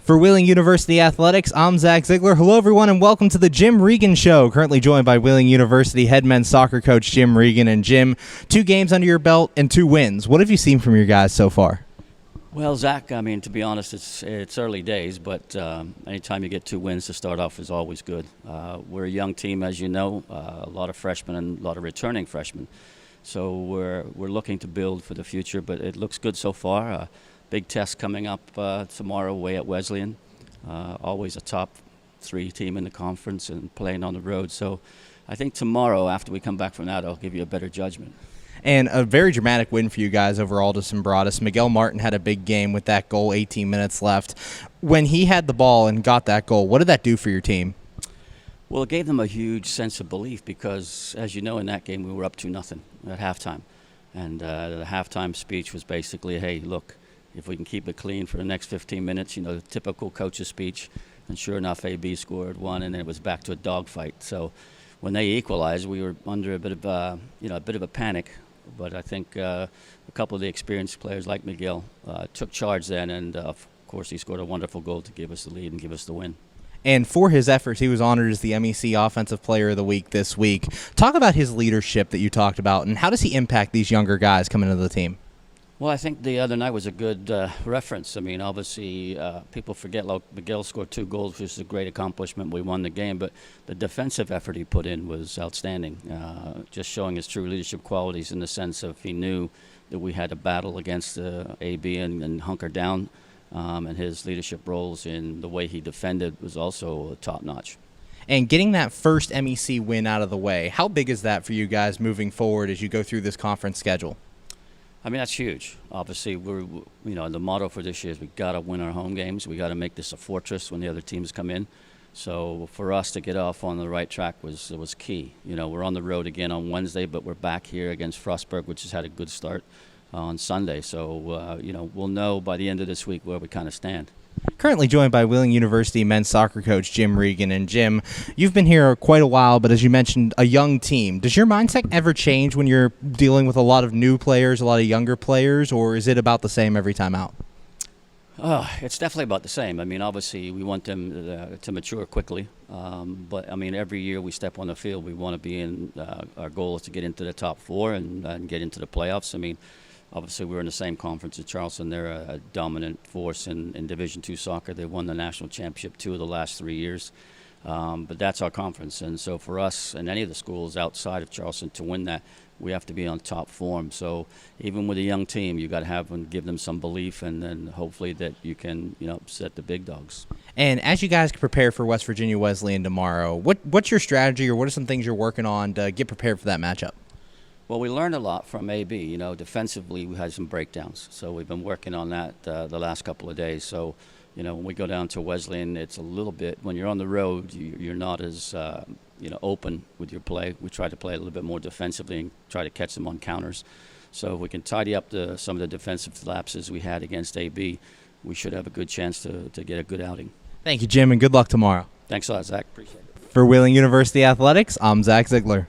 For Wheeling University Athletics, I'm Zach Ziegler. Hello, everyone, and welcome to the Jim Regan Show. Currently joined by Wheeling University head men's soccer coach Jim Regan. And Jim, 2 games under your belt and 2 wins. What have you seen from your guys so far? Well, Zach, I mean, to be honest, it's early days, but anytime you get 2 wins to start off is always good. We're a young team, as you know, a lot of freshmen and a lot of returning freshmen. So we're looking to build for the future, but it looks good so far. Big test coming up tomorrow away at Wesleyan. Always a top 3 team in the conference and playing on the road. So I think tomorrow, after we come back from that, I'll give you a better judgment. And a very dramatic win for you guys over Aldous and Broadus. Miguel Martin had a big game with that goal, 18 minutes left. When he had the ball and got that goal, what did that do for your team? Well, it gave them a huge sense of belief because, as you know, in that game we were up 2-0 at halftime. And the halftime speech was basically, hey, look, if we can keep it clean for the next 15 minutes, you know, the typical coach's speech. And sure enough, AB scored 1, and then it was back to a dogfight. So when they equalized, we were under a bit of a panic. But I think a couple of the experienced players like Miguel took charge then, and of course he scored a wonderful goal to give us the lead and give us the win. And for his efforts, he was honored as the MEC Offensive Player of the Week this week. Talk about his leadership that you talked about, and how does he impact these younger guys coming into the team? Well, I think the other night was a good reference. I mean, obviously, people forget, like, Miguel scored 2 goals, which is a great accomplishment. We won the game, but the defensive effort he put in was outstanding, just showing his true leadership qualities in the sense of he knew that we had a battle against AB and hunker down, and his leadership roles in the way he defended was also top-notch. And getting that first MEC win out of the way, how big is that for you guys moving forward as you go through this conference schedule? I mean, that's huge. Obviously, the motto for this year is we got to win our home games. We got to make this a fortress when the other teams come in. So for us to get off on the right track was key. You know, we're on the road again on Wednesday, but we're back here against Frostburg, which has had a good start on Sunday. So, we'll know by the end of this week where we kind of stand. Currently joined by Wheeling University men's soccer coach Jim Regan. And Jim, you've been here quite a while, but as you mentioned, a young team. Does your mindset ever change when you're dealing with a lot of new players, a lot of younger players, or is it about the same every time out? It's definitely about the same. I mean, obviously, we want them to mature quickly. But, I mean, every year we step on the field, we want to be in our goal is to get into the top 4 and get into the playoffs. I mean, obviously, we're in the same conference as Charleston. They're a dominant force in Division II soccer. They won the national championship 2 of the last 3 years. But that's our conference. And so for us and any of the schools outside of Charleston to win that, we have to be on top form. So even with a young team, you got to have and give them some belief, and then hopefully that you can, upset the big dogs. And as you guys prepare for West Virginia Wesleyan tomorrow, what's your strategy, or what are some things you're working on to get prepared for that matchup? Well, we learned a lot from AB. Defensively, we had some breakdowns. So we've been working on that the last couple of days. So, when we go down to Wesleyan, it's a little bit, when you're on the road, you're not as, open with your play. We try to play a little bit more defensively and try to catch them on counters. So if we can tidy up some of the defensive lapses we had against AB, we should have a good chance to get a good outing. Thank you, Jim, and good luck tomorrow. Thanks a lot, Zach. Appreciate it. For Wheeling University Athletics, I'm Zach Ziegler.